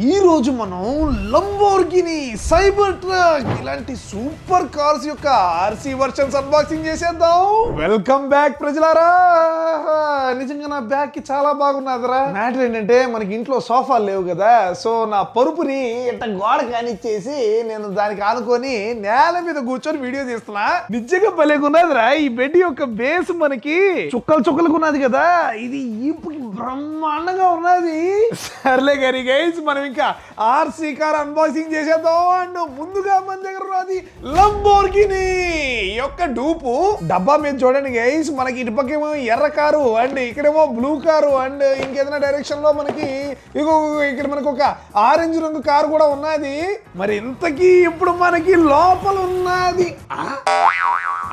ఈ రోజు మనం లంబోర్గిని సైబర్ ట్రక్ ఇలాంటి సూపర్ కార్స్ యొక్క ఆర్సీ వర్షన్స్ అన్బాక్సింగ్ చేసేద్దాం. వెల్కమ్ బ్యాక్ ప్రజలారా. నిజంగా నా బ్యాగ్ కి చాలా బాగున్నదిరా. మ్యాటర్ ఏంటంటే మనకి ఇంట్లో సోఫాలు లేవు కదా, సో నా పరుపుని ఇట్ట గోడ కానిచ్చేసి నేను దానికి ఆనుకొని నేల మీద కూర్చొని వీడియో తీస్తున్నా. నిజంగా భలేగున్నదిరా. ఈ బెడ్ యొక్క బేస్ మనకి చుక్కలు చుక్కలకు ఉన్నది కదా, ఇది ఈపుకి బ్రహ్మాండంగా ఉన్నది. సర్లే గారి గైస్, మనం ఇంకా ఆర్సీ కార్ అన్బాక్సింగ్ చేసేద్దాం. అండ్ ముందుగా మన దగ్గర ఉన్నది లంబోర్గిని యొక్క డూపు. డబ్బా మీద చూడండి గైస్, మనకి ఇటుపక్కేమో ఎర్ర కారు అండ్ ఇక్కడేమో బ్లూ కారు అండ్ ఇంకేదైనా డైరెక్షన్ లో మనకి ఇక్కడ మనకు ఒక ఆరెంజ్ రంగు కారు కూడా ఉన్నది. మరి ఇంతకీ ఇప్పుడు మనకి లోపల ఉన్నది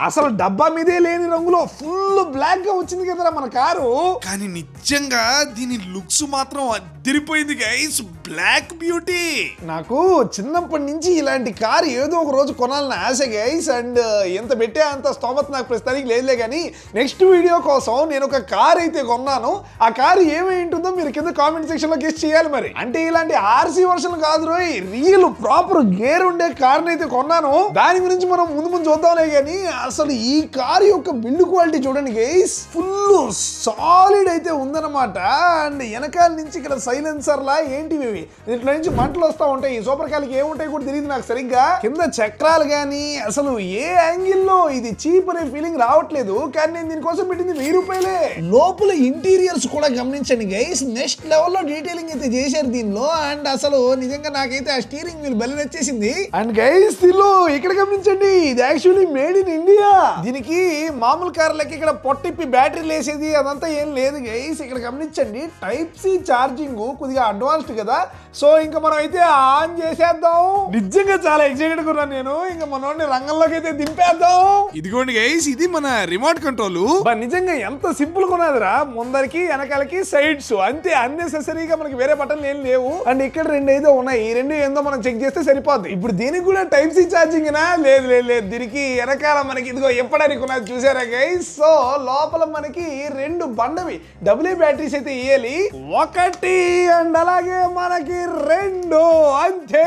అసలు డబ్బా మీదే లేని రంగులో ఫుల్ బ్లాక్ గా వచ్చింది కదరా మన కారు. కానీ నిజంగా దీని లుక్స్ మాత్రం అదిరిపోయింది గైస్. Black beauty. నాకు చిన్నప్పటి నుంచి ఇలాంటి కారు ఏదో ఒక రోజు కొనాలని ఆశ గైస్. అండ్ ఎంత పెట్టే అంత స్తోమత నాకు ప్రస్తుతానికి లేదులే, కానీ నెక్స్ట్ వీడియో కోసం నేను ఒక కార్ అయితే కొన్నాను. ఆ కారు ఏమై ఉంటుందో మీరు కింద కామెంట్ సెక్షన్ లో గెస్ట్ చేయాలి. మరి అంటే ఇలాంటి ఆర్సీ వర్షన్ కాదు రోయ్, రియల్ ప్రాపర్ గేర్ ఉండే కార్ అయితే కొన్నాను. దాని గురించి మనం ముందు చూద్దాంలే, కానీ అసలు ఈ కార్ యొక్క బిల్డ్ క్వాలిటీ చూడండి గైస్, ఫుల్ సాలిడ్ అయితే ఉందన్నమాట. అండ్ వెనకాల నుంచి ఇక్కడ సైలెన్సర్ లా ఏంటివి దీంట్లో నుంచి మంటలు వస్తూ ఉంటాయి. ఈ సూపర్ కార్లకి ఏముంటాయి కూడా తెలియదు నాకు సరిగ్గా. కింద చక్రాలు కానీ అసలు ఏ యాంగిల్ లో ఇది చీప్ అనే ఫీలింగ్ రావట్లేదు, కానీ నేను దీనికోసం పెట్టింది 1000 రూపాయలే. లోపల ఇంటీరియర్స్ కూడా గమనించండి గైస్, నెక్స్ట్ లెవెల్లో డీటెయిలింగ్ అయితే చేశారు దీనిలో. అండ్ అసలు నిజంగా నాకైతే ఆ స్టీరింగ్ వీల్ బలి నచ్చేసింది. అండ్ గైస్ దీనిలో ఇక్కడ గమనించండి, ఇది యాక్చువల్లీ మేడ్ ఇన్ ఇండియా. దీనికి మామూలు కార్లకి ఇక్కడ పొట్టిప్పి బ్యాటరీ లేసేది అదంతా ఏం లేదు గైస్. ఇక్కడ గమనించండి, టైప్ సి ఛార్జింగ్ కొద్దిగా అడ్వాన్స్డ్ కదా, సో ఇంకా మనం అయితే ఆన్ చేసేద్దాం. నిజంగా చాలా ఎక్సైటెడ్ గా ఉన్నాను నేను. ఇంకా మనోడిని రంగంలోకి అయితే దింపేద్దాం. ఇదిగోండి గైస్, ఇది మన రిమోట్ కంట్రోల్. నిజంగా ఎంత సింపుల్ గా ఉన్నదిరా. ముందరికి వెనకాలకి సైడ్స్ అంతే, అన్నెసెసరీగా మనకి వేరే బటన్లు ఏం లేవు. అండ్ ఇక్కడ 2 అయితే ఉన్నాయి, ఈ 2 ఏందో మనం చెక్ చేస్తే సరిపోద్ది. ఇప్పుడు దీనికి కూడా టైప్ సి ఛార్జింగ్ లేదు, దీనికి వెనకాల మనకి ఇదిగో ఎప్పడానికి ఉన్నది చూసారా గైస్. సో లోపల మనకి 2 బండవి డబ్ల్యూ బ్యాటరీస్ అయితే ఇయ్యాలి, 1 అండ్ అలాగే మనకి 2 అంతే.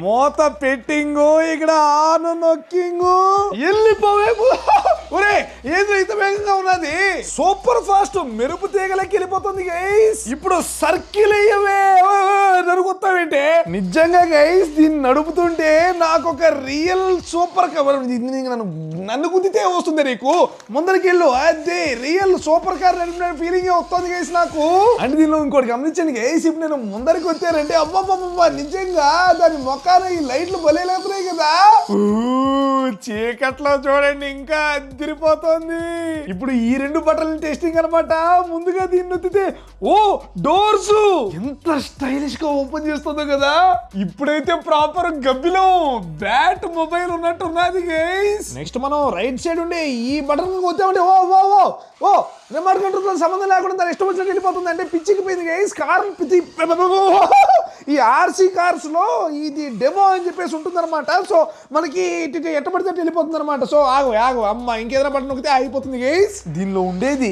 మూత పెట్టింగ్, ఇక్కడ ఆన్ నొక్కింగ్, వెళ్ళిపోవేపు. ఒరే ఏదో ఇంత వేగంగా ఉన్నది, సూపర్ ఫాస్ట్ మెరుపు తీగలకి వెళ్ళిపోతుంది గైస్. ఇప్పుడు సర్కిల్ అయ్యవే నడుగుతావేంటే. నిజంగా గైస్ దీన్ని నడుపుతుంటే నాకు ఒక రియల్ సూపర్ కవర్ నన్ను గుద్దితే వస్తుంది నీకు, ముందరికి వెళ్ళు. అదే రియల్ సూపర్ కార్ నడిపిన ఫీలింగ్ వస్తుంది గైస్ నాకు. అంటే దీనిలో ఇంకోటి గమనించండి గైస్, ఇప్పుడు నేను ముందరికి వచ్చానంటే అబ్బా నిజంగా దాని మొక్కన ఈ లైట్లు బలేలేతున్నాయి కదా. చీకట్లో చూడండి ఇంకా అదిరిపోతుంది. ఇప్పుడు ఈ 2 బటన్లు టెస్టింగ్ అనమాట. ముందుగా దీన్ని నొత్తితే ఓ డోర్స్ ఎంత స్టైలిష్ గా ఓపెన్ చేస్తుందో కదా. ఇప్పుడైతే ప్రాపర్ గబ్బిలో బ్యాట్ మొబైల్ ఉన్నట్టు ఉన్నది గైస్. నెక్స్ట్ మనం రైట్ సైడ్ ఉండే ఈ బటన్ కొట్టామంటే ఓ రిమోట్ కంట్రోల్ సంబంధం లేకుండా దాని ఇష్టం వచ్చినట్టు వెళ్ళిపోతుంది. అంటే పిచ్చికి పోయింది గైస్ కార్. ఈ ఆర్సీ కార్స్ లో ఇది డెమో అని చెప్పేసి ఉంటుంది అనమాట. సో మనకి ఎట్టబడితే వెళ్ళిపోతుంది అనమాట. సో ఆగు అమ్మ ఇంకేదైనా బటన్ నొక్కితే ఆగిపోతుంది గైస్. దీనిలో ఉండేది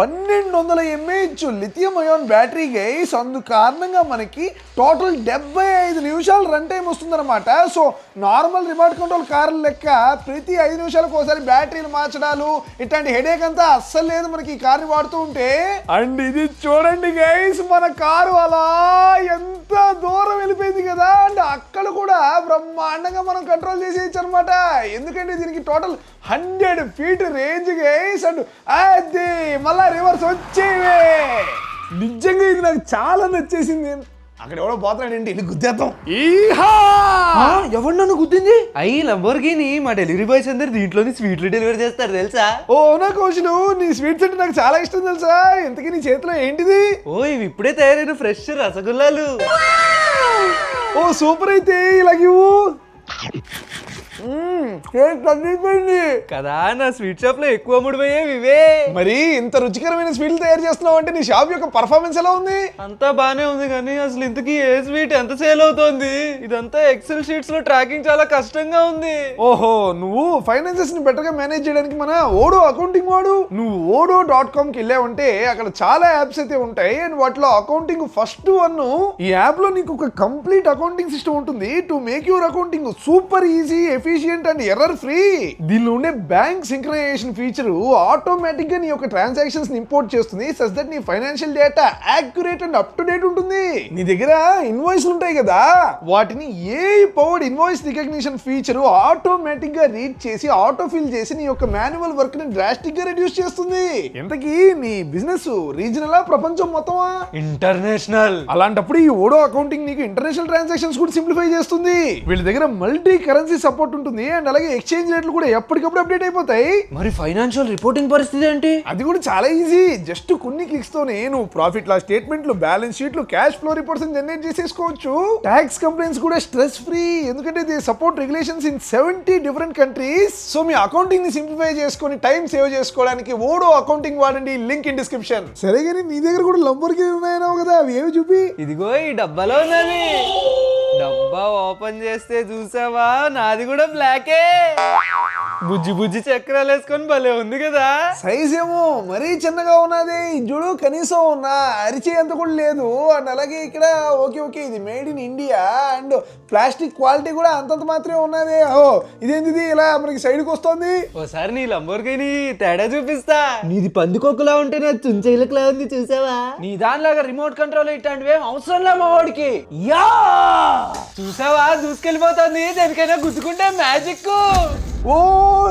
1200 mAh lithium ion battery guys. అందు కారణంగా మనకి టోటల్ 75 నిమిషాలు రన్ టైం వస్తుంది అనమాట. సో నార్మల్ రిమోట్ కంట్రోల్ కార్ల లెక్క ప్రతి 5 నిమిషాలకు ఒకసారి బ్యాటరీలు మార్చడాలు ఇట్లాంటి హెడేక్ అంతా అస్సలు లేదు మనకి ఈ కార్ని వాడుతూ ఉంటే. అండ్ ఇది చూడండి గైస్, మన కారు అలా ఎంత దూరం వెళ్ళిపోయింది కదా. అండ్ అక్కడ కూడా బ్రహ్మాండంగా మనం కంట్రోల్ చేసేయచ్చు అనమాట. ఎందుకంటే దీనికి total 100 feet range guys. And అది మళ్ళా రివర్స్ వచ్చేవే. నిజంగా ఇది నాకు చాలా నచ్చేసింది. అక్కడ ఎవడో పోతాడండి, వెళ్ళి గుద్దేద్దాం. ఎవరు నన్ను గుద్దింది? అయ్యి లంబోర్గిని మా డెలివరీ బాయ్స్ అందరు దీంట్లోని స్వీట్లు డెలివరీ చేస్తారు తెలుసా. ఓ నా కోచులు, నీ స్వీట్స్ అంటే నాకు చాలా ఇష్టం తెలుసా. ఇంతకీ నీ చేతిలో ఏంటిది? ఓ ఇవి ఇప్పుడే తయారైన ఫ్రెష్ రసగుల్లాలు. ఓ సూపర్, అయితే ఇలాగివ్వు. తగ్గిపోయింది కదా నా స్వీట్ షాప్ లో ఎక్కువ అమ్ముడుపోయేవి ఇవే. మరి ఇంత రుచికరమైన స్వీట్లు తయారు చేస్తున్నావు అంటే నీ షాప్ యొక్క పర్ఫార్మెన్స్ ఎలా ఉంది? అంతా బానే ఉంది కానీ అసలు ఇంతకీ ఏ స్వీట్ ఎంత సేల్ అవుతోంది? ఇదంతా ఎక్సెల్ షీట్స్ లో ట్రాకింగ్ చాలా కష్టంగా ఉంది. ఓహో, నువ్వు ఫైనాన్సెస్ ని బెటర్ గా మేనేజ్ చేయడానికి మన ఓడో అకౌంటింగ్ వాడు. నువ్వు odo.com కి వెళ్ళావంటే అక్కడ చాలా యాప్స్ అయితే ఉంటాయి అండ్ వాటిలో అకౌంటింగ్ ఫస్ట్ వన్. ఈ యాప్ లో నీకు ఒక కంప్లీట్ అకౌంటింగ్ సిస్టమ్ ఉంటుంది to make your accounting super easy, efficient and error free. దీనిలో ఉండే బ్యాంక్ సింక్రనైజేషన్ ఫీచర్ ఆటోమేటిక్ గా నీ యొక్క ట్రాన్సాక్షన్స్ ని ఇంపోర్ట్ చేస్తుంది సచ్ దట్ నీ financial data accurate and up to date ఉంటుంది. నీ దగ్గర ఇన్వాయిస్లు ఉంటాయి కదా, వాటిని AI powered invoice recognition feature automatic గా రీడ్ చేసి ఆటో ఫిల్ చేసి నీ యొక్క మాన్యువల్ వర్క్ ని డ్రాస్టిక్ గా రెడ్యూస్ చేస్తుంది. ఎంతకీ నీ బిజినెస్ రీజనల్ ప్రపంచం మొత్తమా? ఇంటర్నేషనల్. అలాంటప్పుడు ఈ ఓడో అకౌంటింగ్ నీకు ఇంటర్నేషనల్ ట్రాన్సాక్షన్స్ కూడా సింప్లిఫై చేస్తుంది. వీళ్ళ దగ్గర మల్టీ కరెన్సీ సపోర్ట్ ఉంటుంది అండ్ అలాగే ఎక్స్చేంజ్ రేట్లు కూడా ఎప్పటికప్పుడు అప్డేట్ అయిపోతాయి. మరి ఫైనాన్షియల్ రిపోర్టింగ్ పరిస్థితి ఏంటి? అది కూడా చాలా ఈజీ. జస్ట్ కొన్ని క్లిక్స్ తోనే నువ్వు ప్రాఫిట్ లాస్ స్టేట్మెంట్లు, బ్యాలెన్స్ షీట్లు, క్యాష్ ఫ్లో రిపోర్ట్స్ జనరేట్ చేసేసుకోవచ్చు. ట్యాక్స్ కంప్లైంట్స్ కూడా స్ట్రెస్ ఫ్రీ, ఎందుకంటే they support regulations in 70 different countries. So me accounting ని సింప్లిఫై చేసుకొని టైం సేవ్ చేసుకోవడానికి ఓడో అకౌంటింగ్ వాడండి. Link in description. సరే కానీ నీ దగ్గర కూడా లంబోర్గిని ఉన్నాయన్నావు కదా, అవి ఏవి చూపి. ఇదిగో ఈ డబ్బాలో ఉన్నది. డబ్బా ఓపెన్ చేస్తే చూసావా, నాది కూడా బ్లాకే. బుజ్జి బుజ్జి చక్రాలు వేసుకొని భలే ఉంది కదా. సైజ్ ఏమో మరీ చిన్నగా ఉన్నది, చూడు కనీసం నా అరిచే అంత కూడా లేదు. అండ్ అలాగే ఇక్కడ ఓకే ఇది made in India and plastic quality కూడా అంతంత మాత్రమే ఉన్నది. ఓ ఇదేంటిది ఇలా మనకి సైడ్కి వస్తుంది? ఓసారి నీ లంబోర్గిని తేడా చూపిస్తా. నీది పందికొక్కులా ఉంటే నా చుంచెలకులా ఉంది చూసావా. నీ దానిలాగా రిమోట్ కంట్రోల్ ఇట్లాంటివి ఏం అవసరం లే మా వాడికి. యా చూసావా, దూసుకెళ్ళిపోతుంది. దేనికైనా గుద్దుకుంటే మ్యాజిక్. ఓ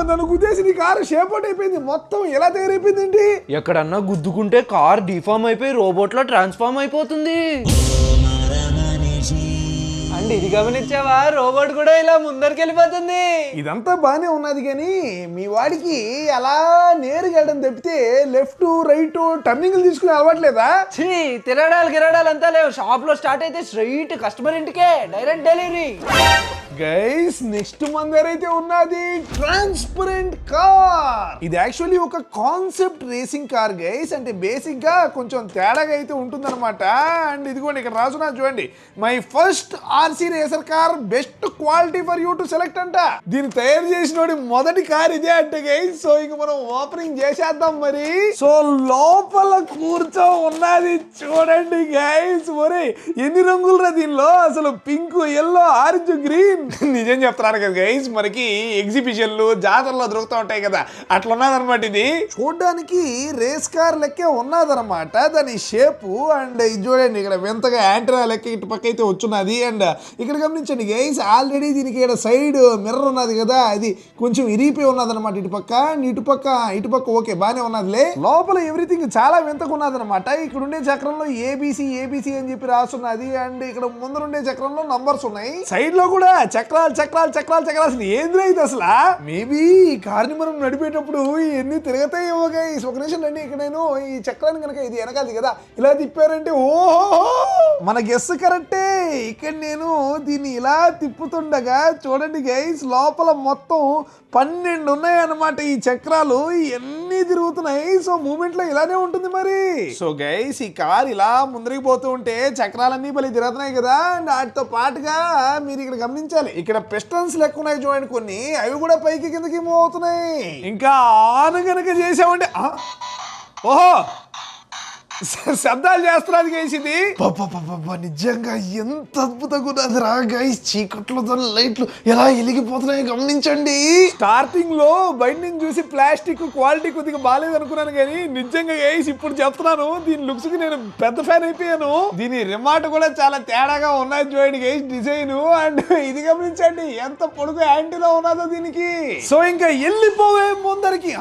నన్ను గుద్దేసి నీ కారు షేప్ అవుట్ అయిపోయింది. మొత్తం ఎలా తయారైపోయింది ఏంటి? ఎక్కడన్నా గుద్దుకుంటే కార్ డిఫార్మ్ అయిపోయి రోబోట్ లో ట్రాన్స్ఫార్మ్ అయిపోతుంది. అండ్ ఇది గమనించావా, రోబోట్ కూడా ఇలా ముందరికి వెళ్ళిపోతుంది. ఇదంతా బానే ఉన్నది కానీ మీ వాడికి అలా నేరుగా వెళ్ళడం తప్పితే లెఫ్ట్ రైట్ టర్నింగ్లు తీసుకుని అలవాట్లేదా? తిరగడాలు గిరడాలు అంతా లేవు. షాప్ లో స్టార్ట్ అయితే స్ట్రైట్ కస్టమర్ ఇంటికే డైరెక్ట్ డెలివరీ. గైస్ నెక్స్ట్ మన దగ్గర అయితే ఉన్నది ట్రాన్స్పరెంట్ కార్. ఇది యాక్చువల్లీ ఒక కాన్సెప్ట్ రేసింగ్ కార్ గైస్. అంటే బేసిక్ గా కొంచెం తేడాగా అయితే ఉంటుందన్నమాట. అండ్ ఇదిగోండి ఇక్కడ రాసున్నా చూడండి, my first RC racer car, best quality for you to select అంట. దీన్ని తయారు చేసిన మొదటి కార్ ఇదే అంటే గైస్. సో ఇక మనం ఓపెనింగ్ చేసేద్దాం మరి. సో లోపల కూర్చో ఉన్నది చూడండి గైస్. ఒరే ఎన్ని రంగులు రా దీనిలో, అసలు పింక్, ఎల్లో, ఆరెంజ్, గ్రీన్. నిజం చెప్తున్నాను కదా గైస్, మనకి ఎగ్జిబిషన్లు జాతరలో దొరుకుతూ ఉంటాయి కదా, అట్లా ఉన్నదన్నమాట. ఇది చూడడానికి రేస్ కార్ లెక్కే ఉన్నదన్నమాట దాని షేపు. అండ్ ఇది చూడండి ఇక్కడ వింతగా యాంటనా లెక్క ఇటు పక్క అయితే వచ్చున్నది. అండ్ ఇక్కడ గమనించండి గైస్, ఆల్రెడీ దీనికి ఇక్కడ సైడ్ మిర్రర్ ఉన్నది కదా, అది కొంచెం ఇరిగిపోయి ఉన్నది అనమాట. ఇటు పక్క ఓకే బానే ఉన్నదిలే. లోపల ఎవ్రీథింగ్ చాలా వింతగా ఉన్నదన్నమాట. ఇక్కడ ఉండే చక్రంలో ఏబిసి అని చెప్పి రాస్తున్నది. అండ్ ఇక్కడ ముందరుండే చక్రంలో నంబర్స్ ఉన్నాయి. సైడ్ లో కూడా చక్రాలు అసలు ఏంది ఇది అసలు? మేబీ ఈ కార్ని మనం నడిపేటప్పుడు ఇవన్నీ తిరగతాయేమో గైస్. ఒక నిమిషం రండి, ఇక్కడ నేను ఈ చక్రాన్ని కనుక ఇది వెనకాలి కదా ఇలా తిప్పారంటే ఓహో మన గెస్ కరెక్టే. ఇక్కడ నేను దీన్ని ఇలా తిప్పుతుండగా చూడండి గైస్, లోపల మొత్తం 12 ఉన్నాయి అన్నమాట ఈ చక్రాలు. ఇవన్నీ తిరుగుతున్నాయి. సో మూమెంట్ లో ఇలానే ఉంటుంది మరి. సో గైస్ ఈ కార్ ఇలా ముందరికి పోతూ ఉంటే చక్రాలన్నీ బలి తిరుగుతున్నాయి కదా. అండ్ వాటితో పాటుగా మీరు ఇక్కడ గమనించాలి, ఇక్కడ పిస్టన్స్ లెక్క ఉన్నాయి చూడండి కొన్ని, అవి కూడా పైకి కిందకి మూవ్ అవుతున్నాయి. ఇంకా ఆన్ గనక చేసామంటే ఓహో శబ్దాలు చేస్తున్నది గైస్. ఇది నిజంగా ఎంత అద్భుతంగా ఉన్నది రా గైస్. చీకట్లతో లైట్లు ఎలా వెలిగిపోతున్నాయో గమనించండి. స్టార్టింగ్ లో బయట నుంచి చూసి ప్లాస్టిక్ క్వాలిటీ కొద్దిగా బాగాలేదు అనుకున్నాను కానీ నిజంగా గైస్ ఇప్పుడు చెప్తున్నాను, దీని లుక్స్ కి నేను పెద్ద ఫ్యాన్ అయిపోయాను. దీని రిమాట్ కూడా చాలా తేడాగా ఉన్నది చూడండి గైస్ డిజైన్. అండ్ ఇది గమనించండి ఎంత పొడుగు యాంటీలో ఉన్నదో దీనికి. సో ఇంకా వెళ్ళిపోవే ముందరికి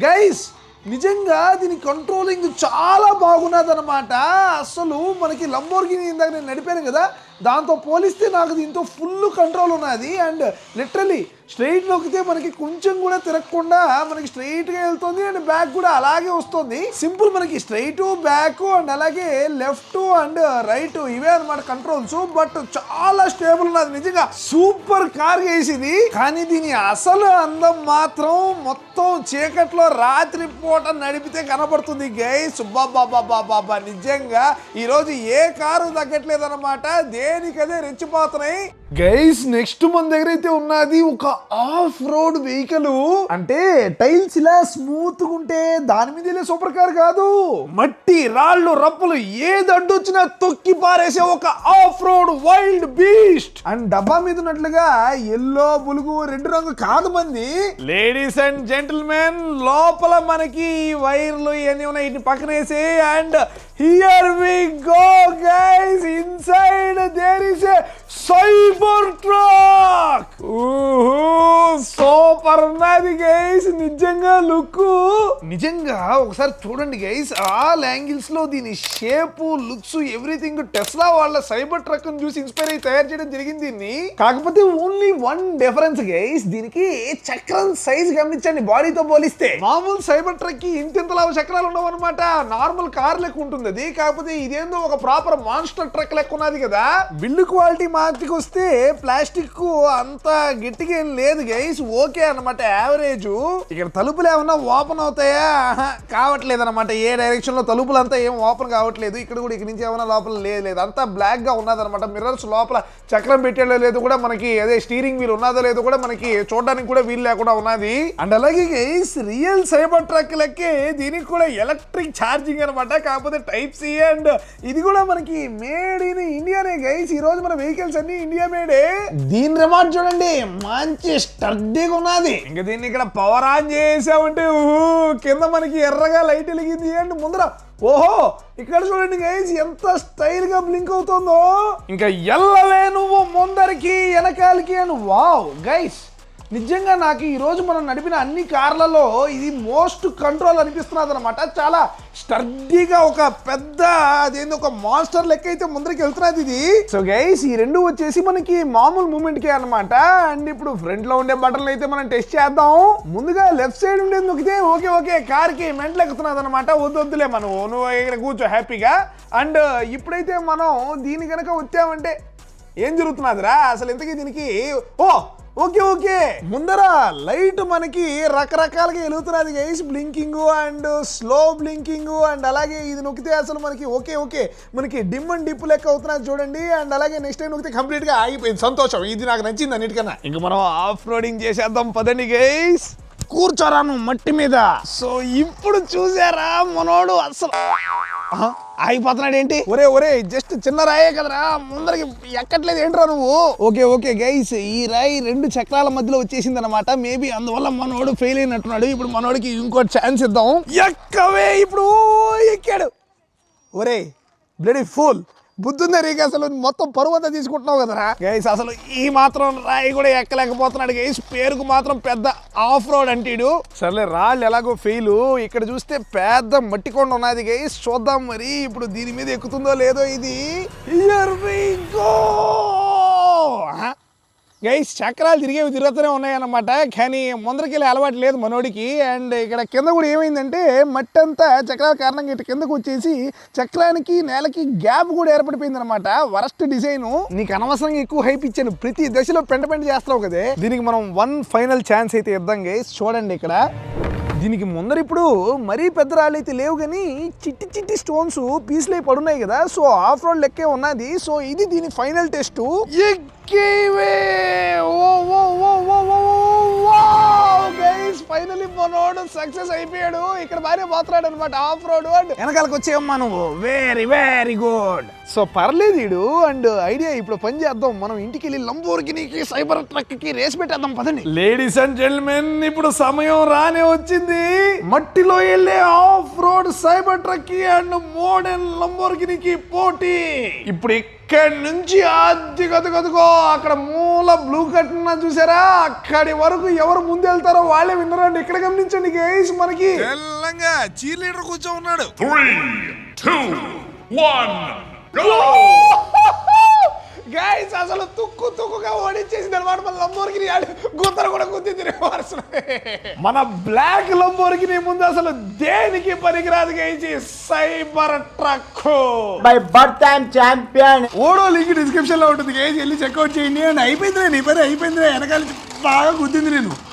గైస్. నిజంగా దీని కంట్రోలింగ్ చాలా బాగున్నది అనమాట. అసలు మనకి లంబోర్గిని ఇందాక నేను నడిపాను కదా, దాంతో పోలిస్తే నాకు దీంతో ఫుల్ కంట్రోల్ ఉన్నది. అండ్ లిటరలీ స్ట్రైట్ నొక్కితే మనకి కొంచెం కూడా తిరగకుండా మనకి స్ట్రైట్ గా వెళ్తుంది అండ్ బ్యాక్ కూడా అలాగే వస్తుంది. సింపుల్ మనకి స్ట్రైట్ బ్యాక్ అండ్ అలాగే లెఫ్ట్ అండ్ రైట్ ఇవే అన్నమాట కంట్రోల్స్. బట్ చాలా స్టేబుల్ ఉన్నది, నిజంగా సూపర్ కార్ వేసింది. కానీ దీని అసలు అందం మాత్రం మొత్తం చీకట్లో రాత్రి పూట నడిపితే కనబడుతుంది గైస్. బాబా నిజంగా ఈరోజు ఏ కారు తగ్గట్లేదు అనమాట, దేనికదే రెచ్చిపోతున్నాయి గైస్. నెక్స్ట్ మన దగ్గర అయితే ఉన్నది ఒక ఆఫ్ రోడ్ వెహికల్. అంటే టైల్స్ ఇలా స్మూత్ గా ఉంటే దాని మీద వెళ్ళే సూపర్ కార్ కాదు, మట్టి రాళ్ళు రప్పులు ఏది అడ్డొచ్చినా తొక్కి పారేసే ఒక of road wild beast. And డబ్బా మీద ఉన్నట్లుగా ఎల్లో బులుగు రెడ్ రంగు కాదు మంది. లేడీస్ అండ్ జెంటిల్మెన్, లోపల మనకి వైర్లు ఇవన్నీ ఉన్నాయి, వీటిని పక్కన వేసి and here we go guys. Inside there is a cyber truck. Super ఉన్నది గైస్, నిజంగా లుక్ నిజంగా ఒకసారి చూడండి గైస్. ఆల్ యాంగిల్స్ లో దీని షేప్ లుక్స్ ఎవ్రీథింగ్ టెస్లా వాళ్ళ సైబర్ ట్రక్ ని చూసి ఇన్స్పైర్ అయ్యి తయారు చేయడం జరిగింది దీన్ని. కాకపోతే ఓన్లీ వన్ డిఫరెన్స్ గైస్, దీనికి చక్రం సైజ్ గమనించండి. బాడీతో పోలిస్తే మామూలు సైబర్ ట్రక్ కి ఇంతింతలా చక్రాలు ఉండవు అనమాట, నార్మల్ కార్ లెక్క ఉంటుంది అది. కాకపోతే ఇదేందో ఒక ప్రాపర్ మాన్స్టర్ ట్రక్ లెక్క ఉన్నది కదా. బిల్డ్ క్వాలిటీ మార్కెట్కి వస్తే ప్లాస్టిక్ అంత గట్టిగా ఏం లేదు గైస్, ఓకే అనమాట, యావరేజ్. ఇక్కడ తలుపులు ఏమన్నా ఓపెన్ అవుతాయా? కావట్లేదు అనమాట. ఏ డైరెక్షన్ లో తలుపులు అంతా ఏం ఓపెన్ కావట్లేదు. ఇక్కడ కూడా ఇక్కడ నుంచి ఏమైనా లోపల లేదు, అంతా బ్లాక్ గా ఉన్నది అనమాట. మిర్రర్స్ లోపల చక్రం పెట్టేలో లేదు కూడా మనకి, అదే స్టీరింగ్ వీల్ ఉన్నదో లేదో కూడా మనకి చూడడానికి కూడా వీలు లేకుండా ఉన్నది. అండ్ అలాగే గైస్ రియల్ సైబర్ ట్రక్ లెక్కే దీనికి కూడా ఎలక్ట్రిక్ ఛార్జింగ్ అనమాట. కాకపోతే టైప్ సి. అండ్ ఇది కూడా మనకి మేడ్ ఇన్ ఇండియానే గైస్. ఈ రోజు మన వెహికల్స్ అన్ని ఇండియా మేడే. దీని రిమోట్ చూడండి, మంచి స్టర్డీగా ఉన్నది. ఇంకా దీన్ని ఇక్కడ పవర్ ఆన్ చేసామంటే కింద మనకి ఎర్రగా లైట్ వెలిగింది. అండ్ ముందర ఓహో ఇక్కడ చూడండి గైస్, ఎంత స్టైల్ గా బ్లింక్ అవుతుందో. ఇంకా ఎల్లవే నువ్వు ముందరికి వెనకాలకి అని. వావ్ గైస్, నిజంగా నాకు ఈ రోజు మనం నడిపిన అన్ని కార్లలో ఇది మోస్ట్ కంట్రోల్ అనిపిస్తున్నది అనమాట. చాలా స్టర్డీగా ఒక పెద్ద అదేంది ఒక మాన్స్టర్ లెక్క అయితే ముందరికి వెళ్తున్నది ఇది. సో గైస్, ఈ రెండు వచ్చేసి మనకి మామూలు మూమెంట్ కే అనమాట. అండ్ ఇప్పుడు ఫ్రంట్ లో ఉండే బటన్లు అయితే మనం టెస్ట్ చేద్దాం. ముందుగా లెఫ్ట్ సైడ్ ఉండేది నొక్కితే ఓకే కార్ కి మెంటల్ ఎక్కుతున్నది అనమాట. వద్దులే మనం, నువ్వు ఇక్కడ కూర్చో హ్యాపీగా. అండ్ ఇప్పుడైతే మనం దీని కనుక వచ్చామంటే ఏం జరుగుతున్నదిరా అసలు ఇంతకీ దీనికి? ఓకే ముందర లైట్ మనకి రకరకాలుగా వెలుగుతున్నది guys, blinking and slow blinking. And అలాగే ఇది నొక్కితే అసలు మనకి ఓకే మనకి డిమ్ అండ్ డిప్ లెక్క అవుతున్నది చూడండి. అండ్ అలాగే నెక్స్ట్ టైం నొక్కితే కంప్లీట్ గా ఆగిపోయింది. సంతోషం, ఇది నాకు నచ్చింది అన్నిటికన్నా. ఇంకా మనం ఆఫ్ రోడింగ్ చేసేద్దాం పదండి గైస్. కూర్చోరాను మట్టి మీద. సో ఇప్పుడు చూసారా మనోడు అసలు ఆగిపోతున్నాడు ఏంటి? ఒరే జస్ట్ చిన్న రాయే కదరా, ముందరికి ఎక్కట్లేదు ఏంట్రా నువ్వు? ఓకే గైస్, ఈ రాయి రెండు చక్రాల మధ్యలో వచ్చేసింది అనమాట. మేబీ అందువల్ల మనోడు ఫెయిల్ అయినట్టున్నాడు. ఇప్పుడు మనోడికి ఇంకో ఛాన్స్ ఇద్దాం. ఎక్కవే ఇప్పుడు ఎక్కాడు. ఒరే బ్లడీ ఫుల్ బుద్ధుందా నీకు? అసలు మొత్తం పరువంతా తీసుకుంటున్నావు కదరా గైస్. అసలు ఈ మాత్రం రాయి కూడా ఎక్కలేకపోతున్నాడు గైస్. పేరుకు మాత్రం పెద్ద ఆఫ్ రోడ్ అంటీడు. సర్లే రాళ్ళు ఎలాగో ఫెయిల్. ఇక్కడ చూస్తే పెద్ద మట్టి కొండ ఉన్నది గైస్, చూద్దాం మరి ఇప్పుడు దీని మీద ఎక్కుతుందో లేదో ఇది. Here we go guys. చక్రాలు తిరుగుతూనే ఉన్నాయన్నమాట, కానీ ముందరికి అలవాటు లేదు మనోడికి. అండ్ ఇక్కడ కింద కూడా ఏమైందంటే మట్టి అంతా చక్రాల కారణంగా ఇటు కిందకు వచ్చేసి చక్రానికి నేలకి గ్యాప్ కూడా ఏర్పడిపోయింది అనమాట. Worst design. నీకు అనవసరంగా ఎక్కువ హైప్ ఇచ్చాను, ప్రతి దశలో పెంట చేస్తావు కదే. దీనికి మనం వన్ ఫైనల్ ఛాన్స్ అయితే ఇద్దాం గైస్. చూడండి ఇక్కడ దీనికి ముందర ఇప్పుడు మరీ పెద్ద రాళ్ళు అయితే లేవు, కానీ చిట్టి స్టోన్స్ పీసులు అయి పడున్నాయి కదా. సో ఆఫ్ రోడ్ లెక్కే ఉన్నది. సో ఇది దీని ఫైనల్ టెస్ట్. ఫైనలీ మనోడు సక్సెస్ అయిపోయాడు. ఇక్కడ బాగా పోతున్నాడు అనమాట ఆఫ్ రోడ్. అండ్ వెనకాలకు వచ్చేయమ్మా నువ్వు, వెరీ గుడ్. సో పర్లేదు. అండ్ ఐడియా ఇప్పుడు పని చేద్దాం. మనం ఇంటికి వెళ్ళి లంబోర్గినికి సైబర్ ట్రక్ కి రేస్ పెట్టేద్దాం పదండి. లేడీస్ అండ్ జెంటిల్మెన్, ఇప్పుడు సమయం రానే వచ్చింది. మట్టిలో వెళ్ళే ఆఫ్ రోడ్ సైబర్ ట్రక్ కి అండ్ మోడర్న్ లంబోర్గినికి పోటీ. ఇప్పుడు ఇక్కడి నుంచి గదుగో అక్కడ మూల బ్లూ కట్టిన చూసారా, అక్కడి వరకు ఎవరు ముందు వెళ్తారో వాళ్ళే విన్నరండి. ఇక్కడ గమనించండి గైస్, మనకి తెల్లంగా చీర్ లీడర్ కూర్చో ఉన్నాడు. 3, 2, 1 go! గైస్ అసలు తుక్కుగా ఓడించేసింది అనమాట మన లంబోర్గిని. గుంతలు కూడా గుద్దింది రివర్స్. మన బ్లాక్ లంబోర్గిని ముందు అసలు దేనికి పనికిరాదు guys cyber truck. By birth I'm champion. ఓడో లింక్ డిస్క్రిప్షన్ లో ఉంటుంది గైస్, వెళ్ళి చెక్అవుట్ చేయండి. అయిపోయింది నీ పని అయిపోయింది, వెనకాల బాగా గుద్దింది నేను.